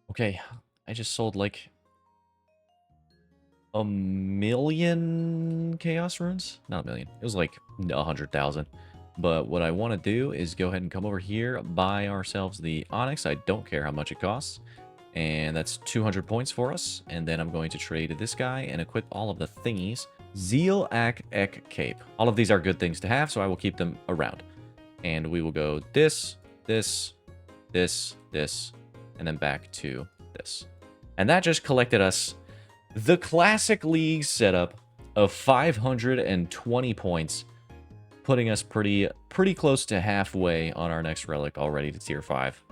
Okay, I just sold like 1,000,000 chaos runes? Not 1,000,000. It was like 100,000. But what I want to do is go ahead and come over here, buy ourselves the onyx. I don't care how much it costs. And that's 200 points for us. And then I'm going to trade this guy and equip all of the thingies. Zeal Ak Ek Cape. All of these are good things to have, so I will keep them around. And we will go this, this, this, this, and then back to this. And that just collected us the Classic League setup of 520 points, putting us pretty close to halfway on our next relic already to tier 5.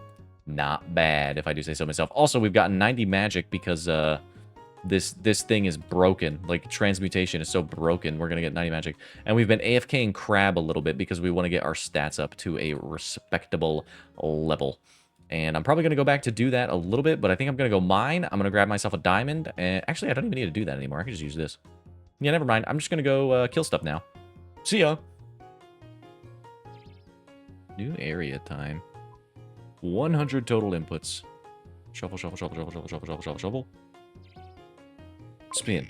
Not bad, if I do say so myself. Also, we've gotten 90 magic because this thing is broken. Like, transmutation is so broken, we're going to get 90 magic. And we've been AFKing Crab a little bit because we want to get our stats up to a respectable level. And I'm probably going to go back to do that a little bit, but I think I'm going to go mine. I'm going to grab myself a diamond. And actually, I don't even need to do that anymore. I can just use this. Yeah, never mind. I'm just going to go kill stuff now. See ya. New area time. 100 total inputs. Shuffle, shuffle, shuffle, shuffle, shuffle, shuffle, shuffle, shuffle, shuffle. Spin.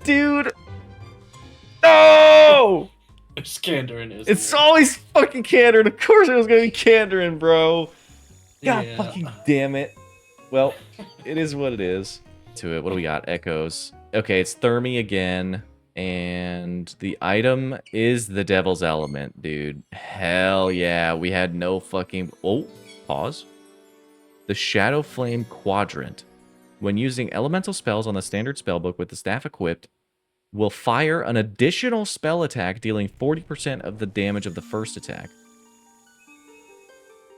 Dude! No! It's Kandarin, isn't It's it? always fucking Kandarin. Of course it was gonna be Kandarin, bro. God Yeah. fucking damn it. Well, it is what it is. To it, what do we got? Echoes. Okay, it's Thermi again. And the item is the Devil's Element, dude. Hell yeah. We had no fucking... Oh, pause. The Shadow Flame Quadrant. When using elemental spells on the standard spellbook with the staff equipped, will fire an additional spell attack, dealing 40% of the damage of the first attack.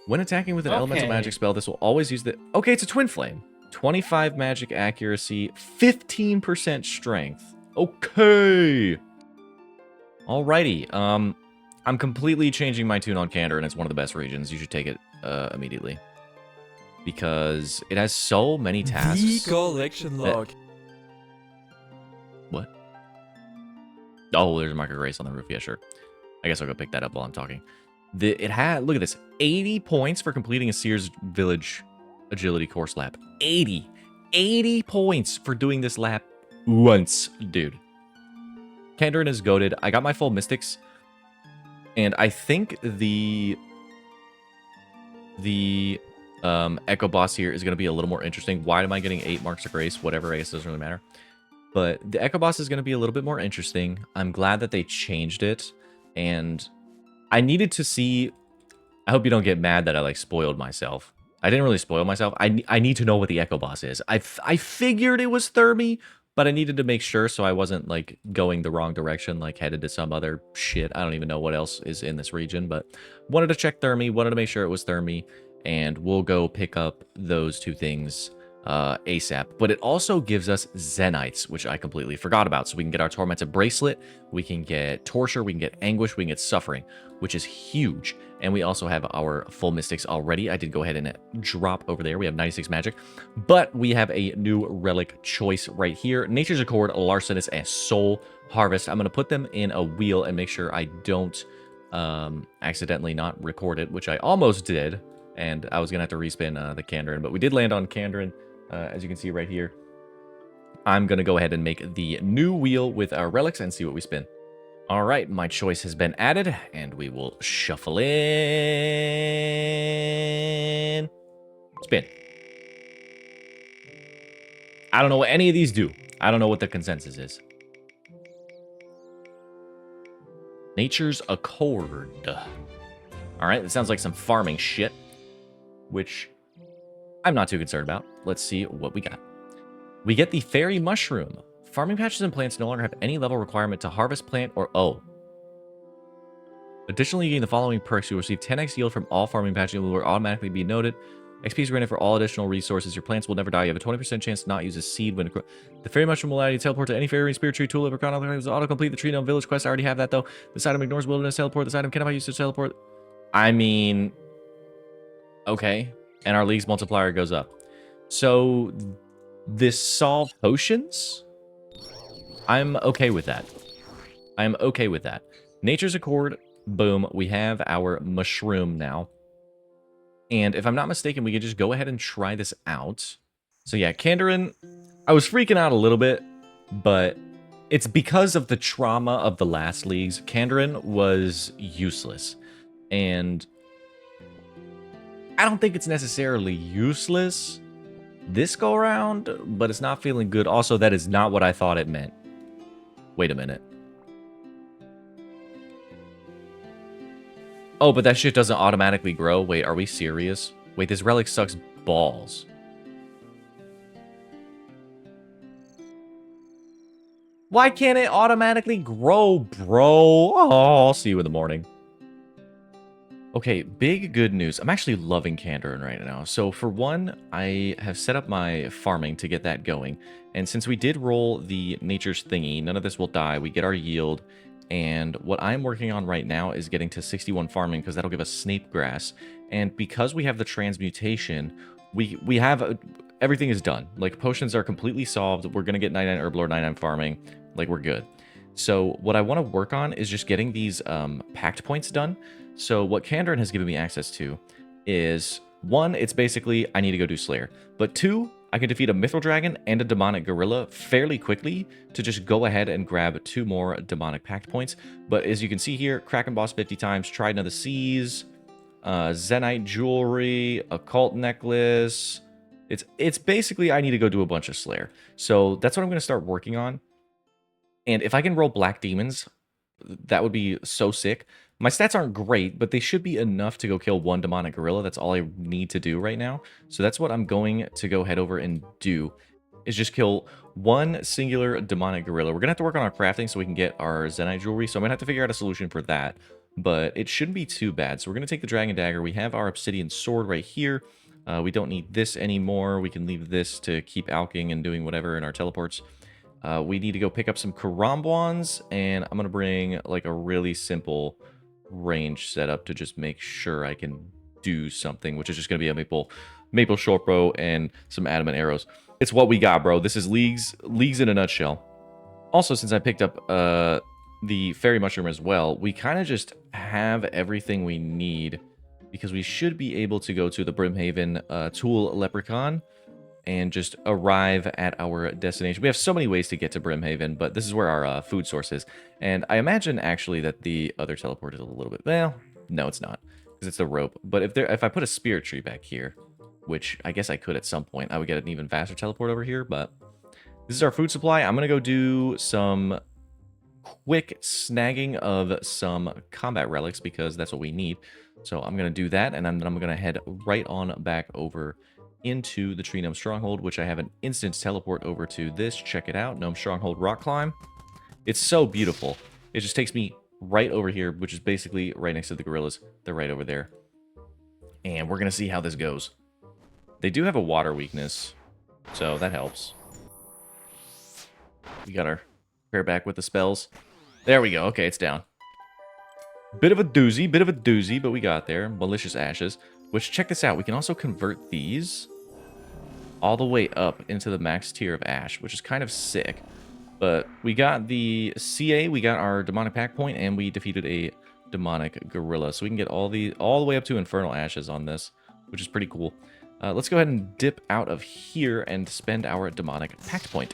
When attacking with an elemental magic spell, this will always use the... Okay, it's a Twin Flame. 25 magic accuracy, 15% strength. Okay. Alrighty. I'm completely changing my tune on Kandarin. It's one of the best regions. You should take it immediately. Because it has so many tasks. The collection log. What? Oh, there's a Marker Grace on the roof. Yeah, sure. I guess I'll go pick that up while I'm talking. It had, look at this, 80 points for completing a Sears Village agility course lap. 80. 80 points for doing this lap once, dude. Kandarin is goated. I got my full mystics. And I think the Echo Boss here is going to be a little more interesting. Why am I getting 8 Marks of Grace? Whatever, I guess it doesn't really matter. But the Echo Boss is going to be a little bit more interesting. I'm glad that they changed it. And I needed to see... I hope you don't get mad that I, like, spoiled myself. I didn't really spoil myself. I need to know what the Echo Boss is. I figured it was Thermi, but I needed to make sure so I wasn't, like, going the wrong direction, like, headed to some other shit. I don't even know what else is in this region, but wanted to check Thermi, wanted to make sure it was Thermi, and we'll go pick up those two things ASAP. But it also gives us Zenites, which I completely forgot about. So we can get our Tormented Bracelet, we can get Torture, we can get Anguish, we can get Suffering, which is huge. And we also have our full mystics already. I did go ahead and drop over there. We have 96 magic. But we have a new relic choice right here. Nature's Accord, Larcenous, and Soul Harvest. I'm going to put them in a wheel and make sure I don't accidentally not record it, which I almost did. And I was going to have to respin the Kandarin. But we did land on Kandarin, as you can see right here. I'm going to go ahead and make the new wheel with our relics and see what we spin. All right, my choice has been added, and we will shuffle in. Spin. I don't know what any of these do. I don't know what the consensus is. Nature's Accord. All right, that sounds like some farming shit, which I'm not too concerned about. Let's see what we got. We get the Fairy Mushroom. Farming patches and plants no longer have any level requirement to harvest plant or... Oh. Additionally, you gain the following perks. You will receive 10x yield from all farming patches and will automatically be noted. XP is granted for all additional resources. Your plants will never die. You have a 20% chance to not use a seed when... The Fairy Mushroom will allow you to teleport to any fairy, spirit tree, tulip, or crown. Auto-complete the Tree Gnome Village quest. I already have that, though. This item ignores wilderness teleport. This item cannot be used to teleport. I mean... Okay. And our League's multiplier goes up. So... This solve potions... I'm okay with that. I'm okay with that. Nature's Accord, boom. We have our mushroom now. And if I'm not mistaken, we could just go ahead and try this out. So yeah, Kandarin, I was freaking out a little bit, but it's because of the trauma of the last leagues. Kandarin was useless. And I don't think it's necessarily useless this go around, but it's not feeling good. Also, that is not what I thought it meant. Wait a minute. Oh, but that shit doesn't automatically grow? Wait, are we serious? Wait, this relic sucks balls. Why can't it automatically grow, bro? Oh, I'll see you in the morning. Okay, big good news. I'm actually loving Kandarin right now. So for one, I have set up my farming to get that going. And since we did roll the nature's thingy, none of this will die. We get our yield. And what I'm working on right now is getting to 61 farming because that'll give us snape grass. And because we have the transmutation, we have everything is done. Like potions are completely solved. We're going to get 99 Herblore, 99 farming. Like we're good. So what I want to work on is just getting these Pact points done. So what Kandarin has given me access to is, one, it's basically I need to go do Slayer. But two, I can defeat a Mithril Dragon and a Demonic Gorilla fairly quickly to just go ahead and grab 2 more Demonic Pact points. But as you can see here, Kraken Boss 50 times, Trident of the Seas, Zenite Jewelry, Occult Necklace. It's basically I need to go do a bunch of Slayer. So that's what I'm going to start working on. And if I can roll Black Demons, that would be so sick. My stats aren't great, but they should be enough to go kill 1 Demonic Gorilla. That's all I need to do right now. So that's what I'm going to go head over and do, is just kill 1 singular Demonic Gorilla. We're going to have to work on our crafting so we can get our Zenite Jewelry. So I'm going to have to figure out a solution for that, but it shouldn't be too bad. So we're going to take the Dragon Dagger. We have our Obsidian Sword right here. We don't need this anymore. We can leave this to keep alching and doing whatever in our teleports. We need to go pick up some Karambwans, and I'm going to bring like a really simple range setup to just make sure I can do something, which is just going to be a maple short bow and some adamant arrows. It's what we got, bro. This is leagues in a nutshell. Also, since I picked up the fairy mushroom as well, we kind of just have everything we need because we should be able to go to the Brimhaven Tool Leprechaun and just arrive at our destination. We have so many ways to get to Brimhaven, but this is where our food source is. And I imagine actually that the other teleport is a little bit... Well, no, it's not, because it's the rope. But if I put a spirit tree back here, which I guess I could at some point, I would get an even faster teleport over here, but this is our food supply. I'm going to go do some quick snagging of some combat relics because that's what we need. So I'm going to do that, and then I'm going to head right on back over into the Tree Gnome Stronghold, which I have an instant teleport over to this. Check it out, Gnome Stronghold Rock Climb. It's so beautiful. It just takes me right over here, which is basically right next to the gorillas. They're right over there. And we're going to see how this goes. They do have a water weakness, so that helps. We got our pair back with the spells. There we go. Okay, it's down. Bit of a doozy, but we got there. Malicious Ashes. Which, check this out, we can also convert these all the way up into the max tier of Ash, which is kind of sick. But we got the CA, we got our Demonic Pact point, and we defeated a Demonic Gorilla. So we can get all the way up to Infernal Ashes on this, which is pretty cool. Let's go ahead and dip out of here and spend our Demonic Pact point.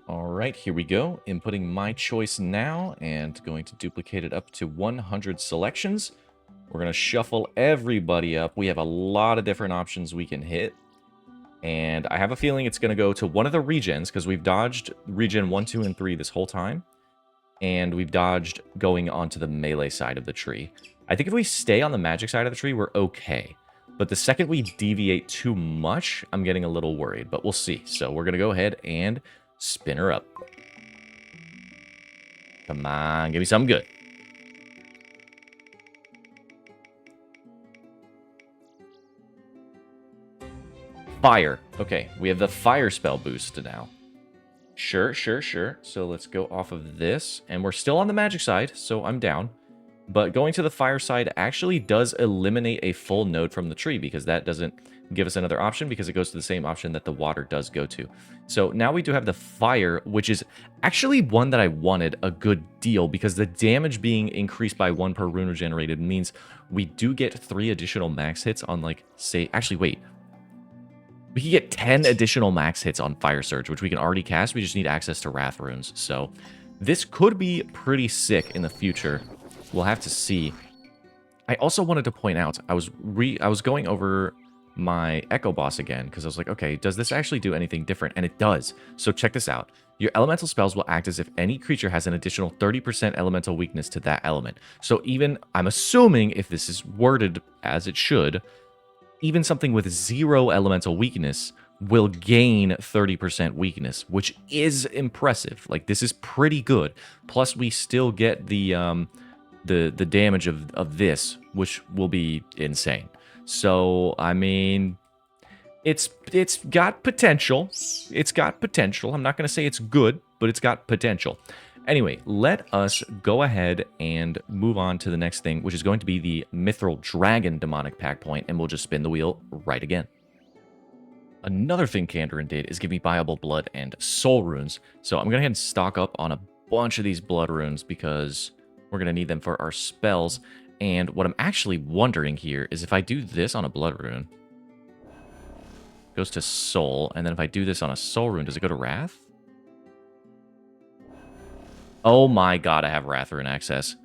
Alright, here we go. Inputting my choice now, and going to duplicate it up to 100 selections. We're going to shuffle everybody up. We have a lot of different options we can hit. And I have a feeling it's going to go to one of the regens, because we've dodged regen 1, 2, and 3 this whole time. And we've dodged going onto the melee side of the tree. I think if we stay on the magic side of the tree, we're okay. But the second we deviate too much, I'm getting a little worried. But we'll see. So we're going to go ahead and spin her up. Come on, give me something good. Fire. Okay, we have the fire spell boost now. Sure. So let's go off of this. And we're still on the magic side, so I'm down. But going to the fire side actually does eliminate a full node from the tree, because that doesn't give us another option because it goes to the same option that the water does go to. So now we do have the fire, which is actually one that I wanted a good deal because the damage being increased by 1 per rune regenerated means we do get 3 additional max hits on, like, say, actually, wait. We can get 10 additional max hits on Fire Surge, which we can already cast. We just need access to Wrath runes. So this could be pretty sick in the future. We'll have to see. I also wanted to point out, I was going over my Echo Boss again, because I was like, okay, does this actually do anything different? And it does. So check this out. Your elemental spells will act as if any creature has an additional 30% elemental weakness to that element. So even, I'm assuming, if this is worded as it should, even something with 0 elemental weakness will gain 30% weakness, which is impressive. Like, this is pretty good. Plus, we still get the damage of this, which will be insane. So, I mean, it's got potential. It's got potential. I'm not going to say it's good, but it's got potential. Anyway, let us go ahead and move on to the next thing, which is going to be the Mithril Dragon Demonic Pact Point, and we'll just spin the wheel right again. Another thing Kandarin did is give me Viable Blood and Soul Runes. So I'm going to go ahead and stock up on a bunch of these Blood Runes because we're going to need them for our spells. And what I'm actually wondering here is if I do this on a Blood Rune, it goes to Soul, and then if I do this on a Soul Rune, does it go to Wrath? Oh my god, I have Wrath Rune access.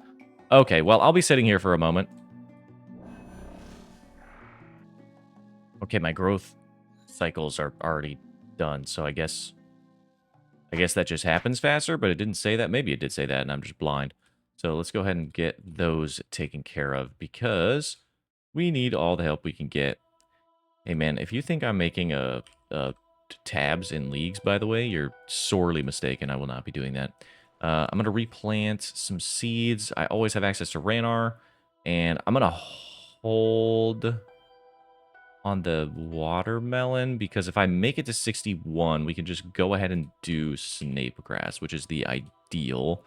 Okay, well, I'll be sitting here for a moment. Okay, my growth cycles are already done, so I guess that just happens faster, but it didn't say that. Maybe it did say that, and I'm just blind. So let's go ahead and get those taken care of, because we need all the help we can get. Hey, man, if you think I'm making tabs in leagues, by the way, you're sorely mistaken. I will not be doing that. I'm going to replant some seeds. I always have access to Ranar, and I'm going to hold on the watermelon, because if I make it to 61, we can just go ahead and do Snape Grass, which is the ideal.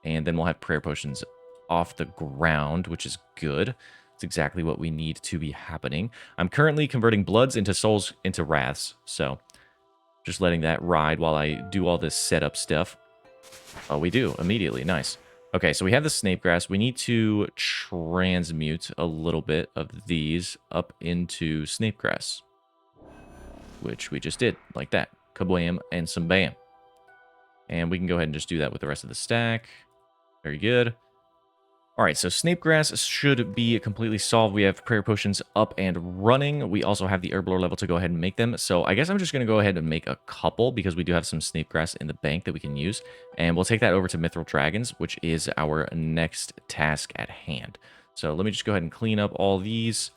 And then we'll have prayer potions off the ground, which is good. It's exactly what we need to be happening. I'm currently converting bloods into souls into wraths, so just letting that ride while I do all this setup stuff. Oh, we do immediately. Nice. Okay, so we have the Snape Grass. We need to transmute a little bit of these up into Snape Grass, which we just did, like that. Kablam and some bam. And we can go ahead and just do that with the rest of the stack. Very good. All right, so Snape Grass should be completely solved. We have prayer potions up and running. We also have the Herblore level to go ahead and make them. So I guess I'm just going to go ahead and make a couple, because we do have some Snape Grass in the bank that we can use. And we'll take that over to Mithril Dragons, which is our next task at hand. So let me just go ahead and clean up all these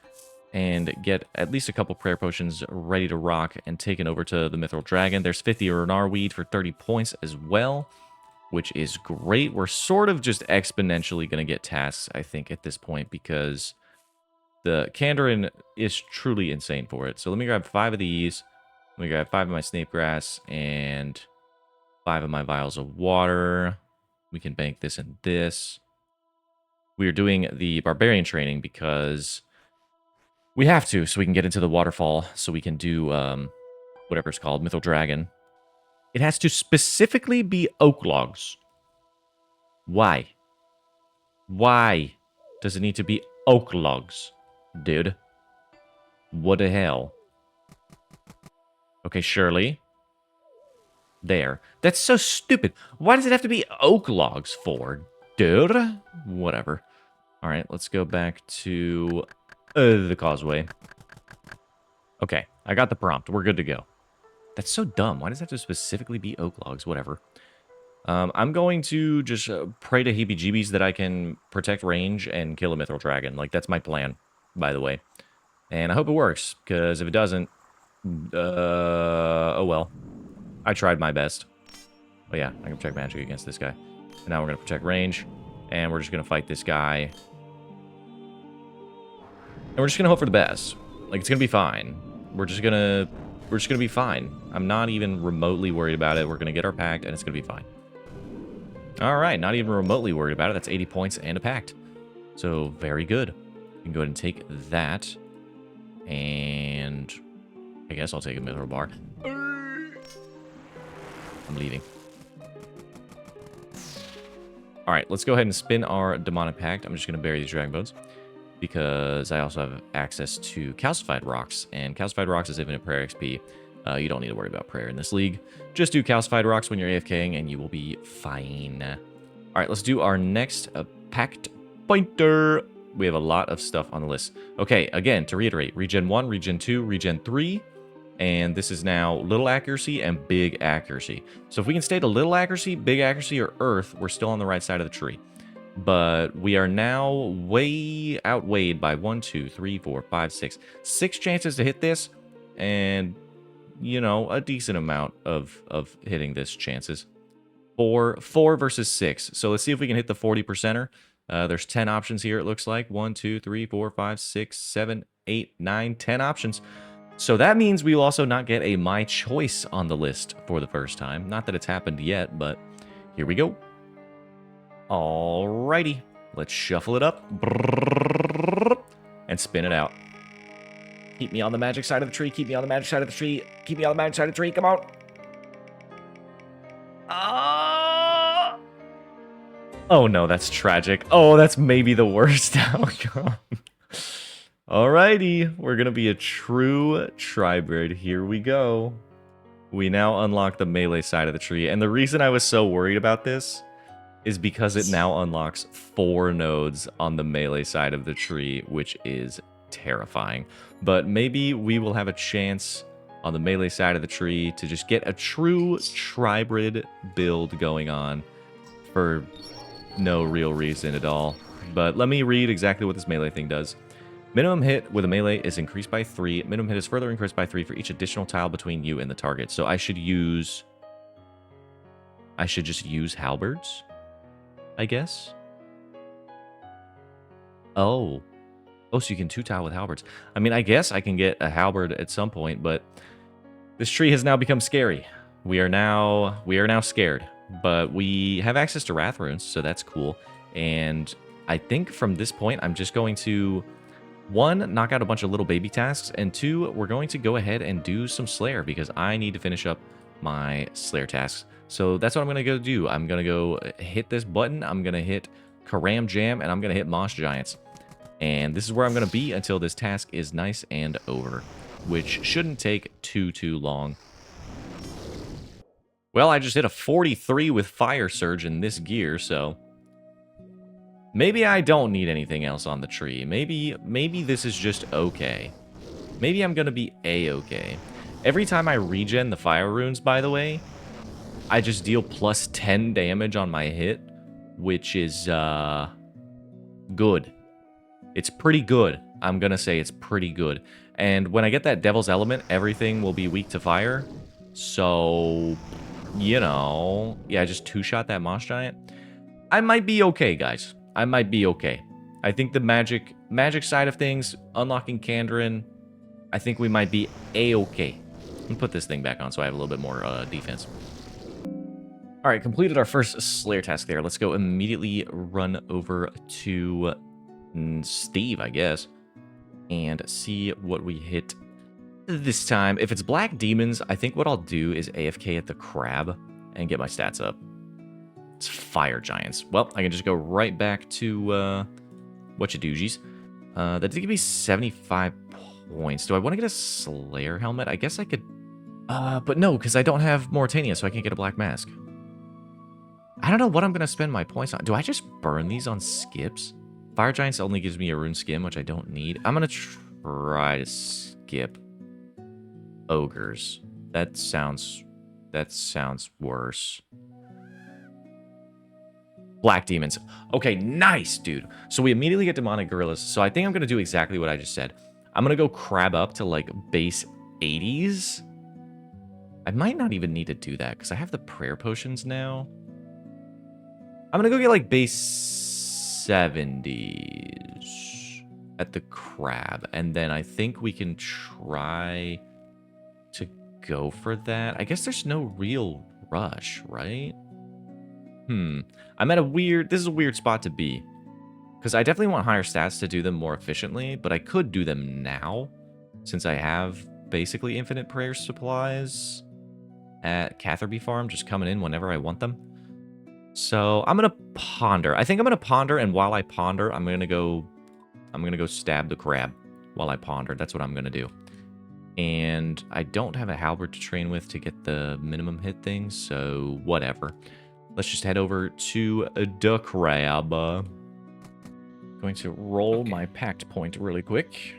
and get at least a couple prayer potions ready to rock and taken over to the Mithril Dragon. There's 50 Renar Weed for 30 points as well, which is great. We're sort of just exponentially going to get tasks, I think, at this point, because the Kandarin is truly insane for it. So let me grab 5 of these. Let me grab 5 of my Snape Grass and 5 of my Vials of Water. We can bank this and this. We are doing the Barbarian training because we have to, so we can get into the waterfall, so we can do whatever it's called, Mithril Dragon. It has to specifically be oak logs. Why? Why does it need to be oak logs, dude? What the hell? Okay, Shirley. There. That's so stupid. Why does it have to be oak logs for, dude? Whatever. All right, let's go back to the causeway. Okay, I got the prompt. We're good to go. That's so dumb. Why does it have to specifically be oak logs? Whatever. I'm going to just pray to heebie-jeebies that I can protect range and kill a Mithril Dragon. Like, that's my plan, by the way. And I hope it works, because if it doesn't, oh well. I tried my best. Oh yeah, I can protect magic against this guy. And now we're going to protect range, and we're just going to fight this guy. And we're just going to hope for the best. Like, it's going to be fine. We're just going to be fine. I'm not even remotely worried about it. We're going to get our pact, and it's going to be fine. All right, not even remotely worried about it. That's 80 points and a pact. So, very good. We can go ahead and take that. And I guess I'll take a mithril bar. I'm leaving. All right, let's go ahead and spin our demonic pact. I'm just going to bury these dragon bones because I also have access to calcified rocks, and calcified rocks is infinite prayer XP. You don't need to worry about prayer in this league. Just do calcified rocks when you're AFKing and you will be fine. All right, let's do our next pact pointer. We have a lot of stuff on the list. Okay, again, to reiterate, regen 1, regen 2, regen 3, and this is now little accuracy and big accuracy. So if we can stay to little accuracy, big accuracy, or earth, we're still on the right side of the tree. But we are now way outweighed by 1, 2, 3, 4, 5, 6. 6 chances to hit this, and, you know, a decent amount of hitting this chances. 4 versus 6. So let's see if we can hit the 40%er. There's 10 options here, it looks like. 1, 2, 3, 4, 5, 6, 7, 8, 9, 10 options. So that means we will also not get a My Choice on the list for the first time. Not that it's happened yet, but here we go. Alrighty. Let's shuffle it up. And spin it out. Keep me on the magic side of the tree. Keep me on the magic side of the tree. Keep me on the magic side of the tree. Come on. Oh no, that's tragic. Oh, that's maybe the worst outcome. Alrighty, we're gonna be a true tribrid. Here we go. We now unlock the melee side of the tree, and the reason I was so worried about this is because it now unlocks 4 nodes on the melee side of the tree, which is terrifying. But maybe we will have a chance on the melee side of the tree to just get a true tribrid build going on for no real reason at all. But let me read exactly what this melee thing does. Minimum hit with a melee is increased by 3. Minimum hit is further increased by 3 for each additional tile between you and the target. So I should just use halberds, I guess. Oh, so you can 2-tile with halberds. I mean, I guess I can get a halberd at some point, but this tree has now become scary. We are now scared, but we have access to wrath runes, so that's cool. And I think from this point, I'm just going to 1, knock out a bunch of little baby tasks, and 2, we're going to go ahead and do some Slayer because I need to finish up my Slayer tasks. So that's what I'm going to go do. I'm going to go hit this button, I'm going to hit Karam Jam, and I'm going to hit Moss Giants. And this is where I'm going to be until this task is nice and over, which shouldn't take too long. Well, I just hit a 43 with Fire Surge in this gear, so maybe I don't need anything else on the tree. Maybe this is just okay. Maybe I'm going to be A-okay. Every time I regen the fire runes, by the way, I just deal plus 10 damage on my hit, which is good. It's pretty good. I'm going to say it's pretty good. And when I get that Devil's Element, everything will be weak to fire. So, you know, yeah, I just 2-shot that Moss Giant. I might be okay, guys. I might be okay. I think the magic side of things, unlocking Kandarin, I think we might be A-okay. Let me put this thing back on so I have a little bit more defense. All right, completed our first Slayer task there. Let's go immediately run over to Steve, I guess, and see what we hit this time. If it's Black Demons, I think what I'll do is AFK at the crab and get my stats up. It's Fire Giants. Well, I can just go right back to whatcha-doogies. That did give me 75 points. Do I want to get a Slayer helmet? I guess I could. But no, because I don't have Mauritania, so I can't get a Black Mask. I don't know what I'm going to spend my points on. Do I just burn these on skips? Fire Giants only gives me a rune skin, which I don't need. I'm going to try to skip Ogres. That sounds worse. Black Demons. Okay, nice, dude. So we immediately get Demonic Gorillas. So I think I'm going to do exactly what I just said. I'm going to go crab up to, like, base 80s. I might not even need to do that, because I have the prayer potions now. I'm going to go get, like, base 70s at the crab. And then I think we can try to go for that. I guess there's no real rush, right? I'm at this is a weird spot to be. Because I definitely want higher stats to do them more efficiently, but I could do them now. since I have basically infinite prayer supplies at Catherby Farm just coming in whenever I want them. So I'm gonna ponder. I think I'm gonna ponder, and while I ponder, I'm gonna go stab the crab while I ponder. That's what I'm gonna do. And I don't have a halberd to train with to get the minimum hit thing, so whatever. Let's just head over to the crab. Going to roll my pact point really quick.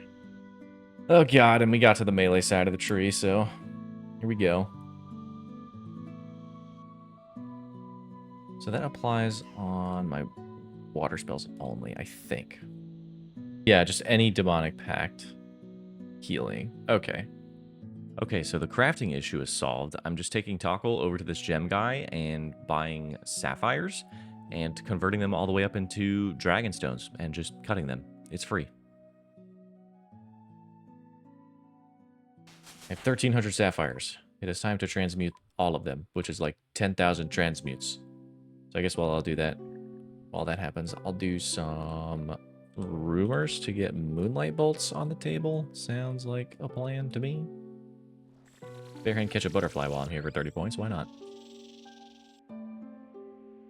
Oh god, and we got to the melee side of the tree, so here we go. So that applies on my water spells only, I think. Yeah, just any demonic pact. Healing. Okay. Okay, so the crafting issue is solved. I'm just taking Toggle over to this gem guy and buying sapphires and converting them all the way up into dragon stones and just cutting them. It's free. I have 1,300 sapphires. It is time to transmute all of them, which is like 10,000 transmutes. So I guess while I'll do that, while that happens, I'll do some rumors to get moonlight bolts on the table. Sounds like a plan to me. Barehand catch a butterfly while I'm here for 30 points. Why not?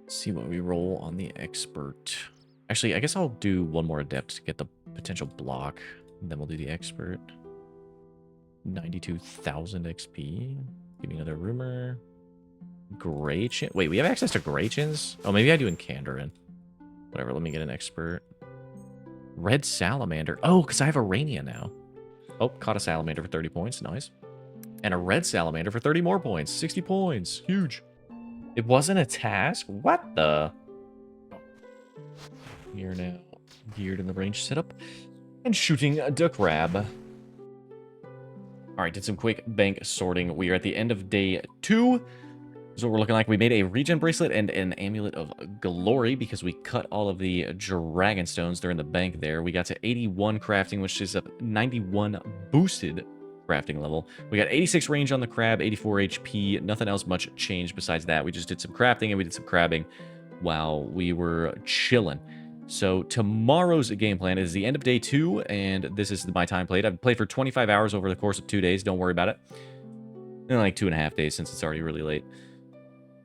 See what we roll on the expert. Actually, I guess I'll do one more adept to get the potential block. And then we'll do the expert. 92,000 XP. Give me another rumor. Gray chin. Wait, we have access to gray chins? Oh, maybe I do in Kandarin. Whatever, let me get an expert. Red salamander. Oh, because I have Arania now. Oh, caught a salamander for 30 points. Nice. And a red salamander for 30 more points. 60 points. Huge. It wasn't a task? What the? We are now geared in the range setup and shooting a duck crab. All right, did some quick bank sorting. We are at the end of day 2. This is what we're looking like. We made a regen bracelet and an amulet of glory because we cut all of the dragon stones during the bank there. We got to 81 crafting, which is a 91 boosted crafting level. We got 86 range on the crab, 84 HP. Nothing else much changed besides that. We just did some crafting and we did some crabbing while we were chilling. So tomorrow's game plan is the end of day 2, and this is my time played. I've played for 25 hours over the course of 2 days. Don't worry about it. And like 2.5 days since it's already really late.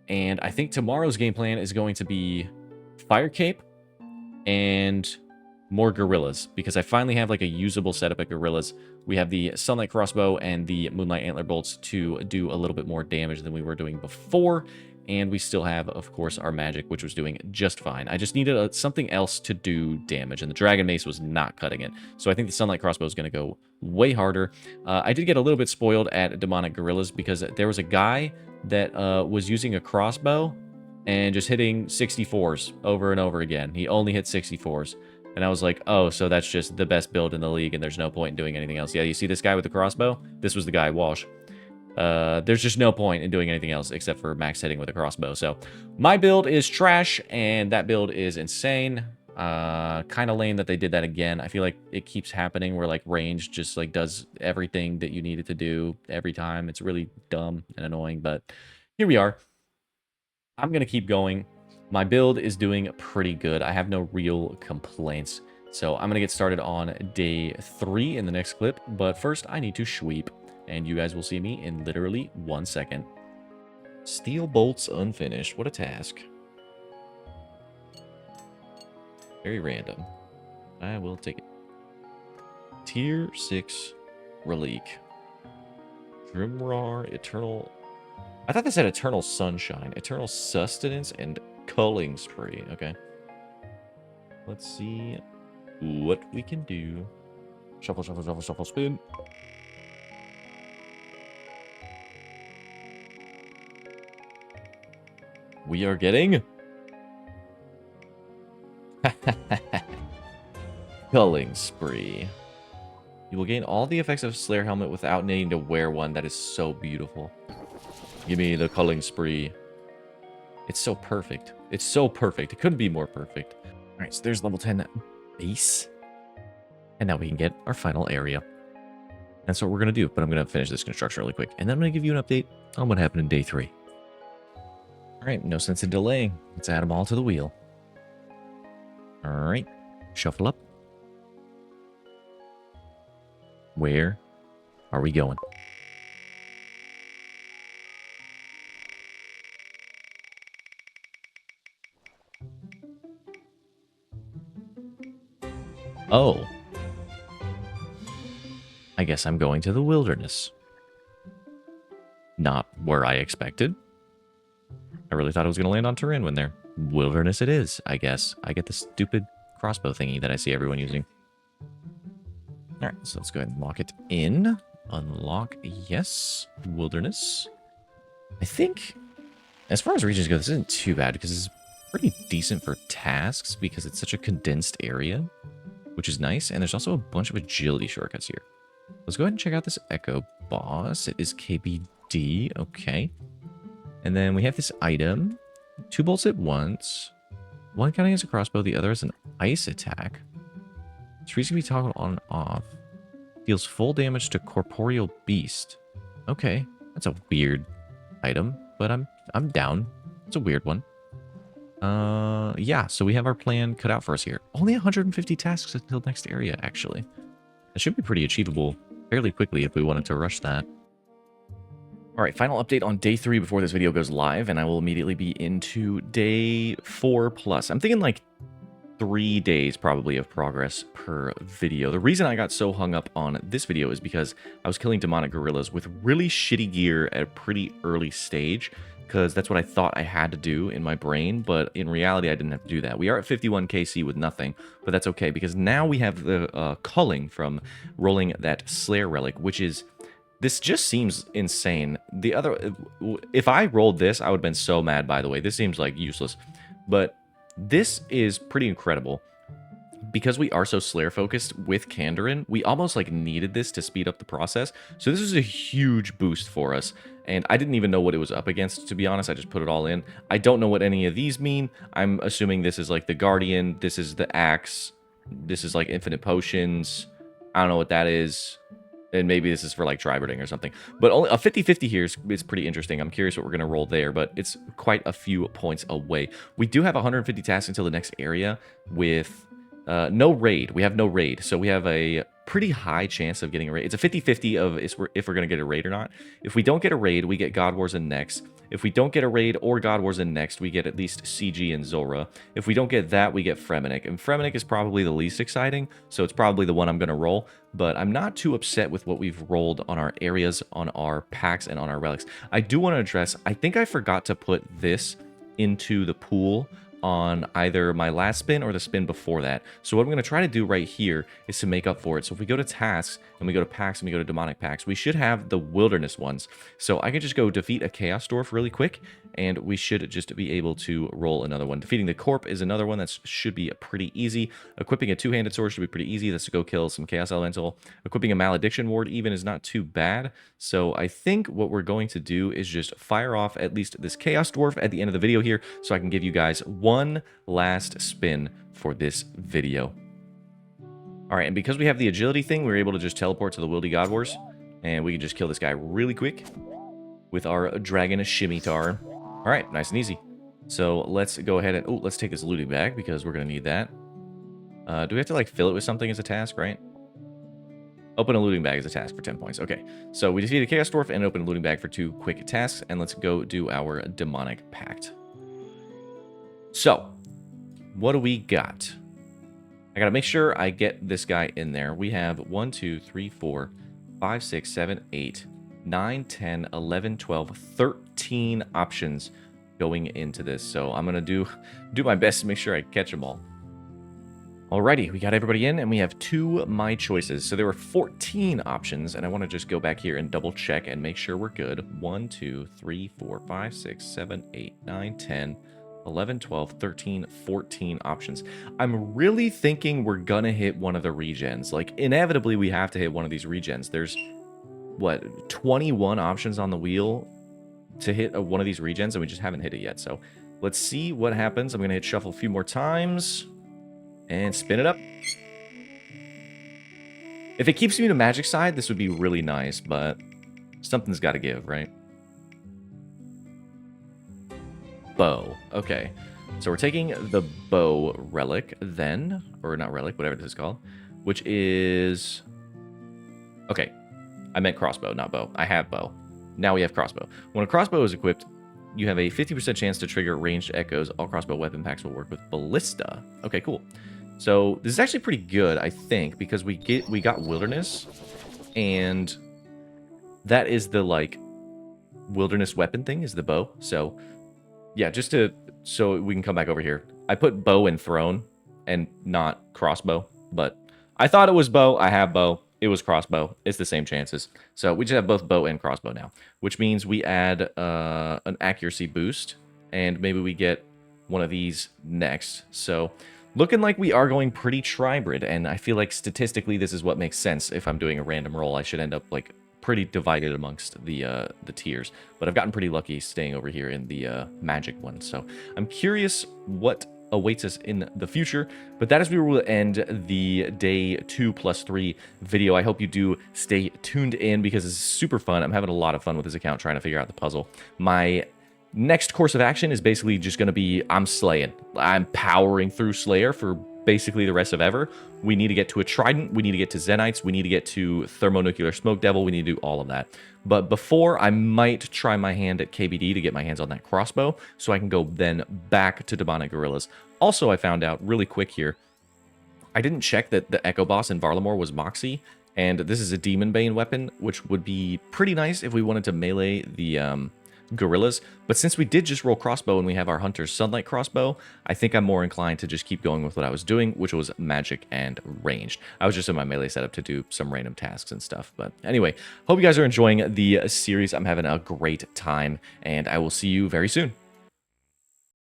And I think tomorrow's game plan is going to be Fire Cape and more gorillas, because I finally have like a usable setup at gorillas. We have the Sunlight Crossbow and the Moonlight Antler Bolts to do a little bit more damage than we were doing before. And we still have, of course, our magic, which was doing just fine. I just needed something else to do damage, and the Dragon Mace was not cutting it. So I think the Sunlight Crossbow is going to go way harder. I did get a little bit spoiled at Demonic Gorillas because there was a guy that was using a crossbow and just hitting 64s over and over again. He only hit 64s. And I was like, oh, so that's just the best build in the league, and there's no point in doing anything else. Yeah, you see this guy with the crossbow? This was the guy, Walsh. There's just no point in doing anything else except for max hitting with a crossbow. So my build is trash, and that build is insane. Kind of lame that they did that again. I feel like it keeps happening where like range just like does everything that you need it to do every time. It's really dumb and annoying, but here we are. I'm going to keep going. My build is doing pretty good. I have no real complaints. So I'm going to get started on day 3 in the next clip. But first, I need to sweep. And you guys will see me in literally 1 second. Steel bolts unfinished. What a task. Very random. I will take it. Tier 6 relic. Grimrar, Eternal... I thought this said Eternal Sunshine. Eternal Sustenance and Culling Spree. Okay. Let's see what we can do. Shuffle, shuffle, shuffle, shuffle, spin. We are getting... Culling Spree. You will gain all the effects of Slayer Helmet without needing to wear one. That is so beautiful. Give me the Culling Spree. It's so perfect. It's so perfect. It couldn't be more perfect. All right, so there's level 10 base. And now we can get our final area. That's what we're going to do, but I'm going to finish this construction really quick. And then I'm going to give you an update on what happened in day 3. All right, no sense in delaying. Let's add them all to the wheel. All right, shuffle up. Where are we going? Oh. I guess I'm going to the wilderness. Not where I expected. I really thought I was going to land on Turin when there. Wilderness it is, I guess. I get the stupid crossbow thingy that I see everyone using. Alright, so let's go ahead and lock it in. Unlock, yes. Wilderness. I think, as far as regions go, this isn't too bad because it's pretty decent for tasks because it's such a condensed area, which is nice. And there's also a bunch of agility shortcuts here. Let's go ahead and check out this Echo Boss. It is KBD. Okay. And then we have this item. 2 bolts at once. One counting as a crossbow, the other as an ice attack. Trees can be toggled on and off. Deals full damage to corporeal beast. Okay. That's a weird item, but I'm down. It's a weird one. Yeah, so we have our plan cut out for us here. Only 150 tasks until next area, actually. That should be pretty achievable fairly quickly if we wanted to rush that. All right, final update on day 3 before this video goes live, and I will immediately be into day 4 plus. I'm thinking like 3 days probably of progress per video. The reason I got so hung up on this video is because I was killing demonic gorillas with really shitty gear at a pretty early stage, because that's what I thought I had to do in my brain, but in reality I didn't have to do that. We are at 51 KC with nothing, but that's okay, because now we have the culling from rolling that Slayer relic, which is... This just seems insane. The other... If I rolled this, I would have been so mad, by the way. This seems like useless, but this is pretty incredible. Because we are so Slayer focused with Kandarin, we almost like needed this to speed up the process. So this is a huge boost for us. And I didn't even know what it was up against, to be honest. I just put it all in. I don't know what any of these mean. I'm assuming this is like the Guardian. This is the Axe. This is like infinite potions. I don't know what that is. And maybe this is for like triberding or something. But only a 50-50 here is pretty interesting. I'm curious what we're going to roll there, but it's quite a few points away. We do have 150 tasks until the next area with no raid. We have no raid. So we have a pretty high chance of getting a raid. It's a 50-50 of if we're going to get a raid or not. If we don't get a raid, we get God Wars and next. If we don't get a raid or God Wars and next, we get at least CG and Zora. If we don't get that, we get Fremennik. And Fremennik is probably the least exciting, so it's probably the one I'm going to roll. But I'm not too upset with what we've rolled on our areas, on our packs, and on our relics. I do want to address, I think I forgot to put this into the pool on either my last spin or the spin before that. So what I'm going to try to do right here is to make up for it. So if we go to tasks and we go to packs and we go to demonic packs, we should have the wilderness ones. So I can just go defeat a chaos dwarf really quick and we should just be able to roll another one. Defeating the corp is another one that should be pretty easy. Equipping a two-handed sword should be pretty easy. That's to go kill some chaos elemental. Equipping a malediction ward even is not too bad. So I think what we're going to do is just fire off at least this chaos dwarf at the end of the video here so I can give you guys one last spin for this video. All right, and because we have the agility thing, we're able to just teleport to the Wildy God Wars, and we can just kill this guy really quick with our Dragon Shimitar. All right, nice and easy. So let's go ahead and... Oh, let's take this looting bag because we're going to need that. Do we have to, like, fill it with something as a task, right? Open a looting bag as a task for 10 points. Okay, so we defeated Chaos Dwarf and open a looting bag for 2 quick tasks, and let's go do our Demonic Pact. So, what do we got? I got to make sure I get this guy in there. We have 1, 2, 3, 4, 5, 6, 7, 8, 9, 10, 11, 12, 13 options going into this. So I'm going to do my best to make sure I catch them all. Alrighty, we got everybody in and we have 2 my choices. So there were 14 options and I want to just go back here and double check and make sure we're good. 1, 2, 3, 4, 5, 6, 7, 8, 9, 10, 11, 12, 13, 14 options. I'm really thinking we're gonna hit one of the regens. Like, inevitably, we have to hit one of these regens. There's, what, 21 options on the wheel to hit one of these regens, and we just haven't hit it yet. So, let's see what happens. I'm gonna hit shuffle a few more times, and spin it up. If it keeps me to magic side, this would be really nice, but something's gotta give, right? Bow. Okay. So we're taking the bow relic then, or not relic, whatever this is called, which is... Okay. I meant crossbow, not bow. I have bow. Now we have crossbow. When a crossbow is equipped, you have a 50% chance to trigger ranged echoes. All crossbow weapon packs will work with ballista. Okay, cool. So this is actually pretty good, I think, because we got wilderness, and that is the like wilderness weapon thing is the bow. So yeah, so we can come back over here. I put bow and throne and not crossbow, but I thought it was bow. I have bow. It was crossbow. It's the same chances. So we just have both bow and crossbow now, which means we add an accuracy boost, and maybe we get one of these next. So looking like we are going pretty tribrid, and I feel like statistically this is what makes sense. If I'm doing a random roll, I should end up like pretty divided amongst the tiers. But I've gotten pretty lucky staying over here in the magic one. So I'm curious what awaits us in the future. But that is where we will end the day 2+3 video. I hope you do stay tuned in because it's super fun. I'm having a lot of fun with this account trying to figure out the puzzle. My next course of action is basically just going to be I'm slaying. I'm powering through Slayer for basically the rest of ever. We need to get to a Trident. We need to get to Zenites. We need to get to Thermonuclear Smoke Devil. We need to do all of that. But before, I might try my hand at KBD to get my hands on that crossbow so I can go then back to Demonic Gorillas. Also, I found out really quick here, I didn't check that the Echo Boss in Varlamore was Moxie, and this is a Demon Bane weapon, which would be pretty nice if we wanted to melee the gorillas. But since we did just roll crossbow and we have our Hunter's Sunlight crossbow, I think I'm more inclined to just keep going with what I was doing, which was magic and ranged. I was just in my melee setup to do some random tasks and stuff. But anyway, hope you guys are enjoying the series. I'm having a great time, and I will see you very soon.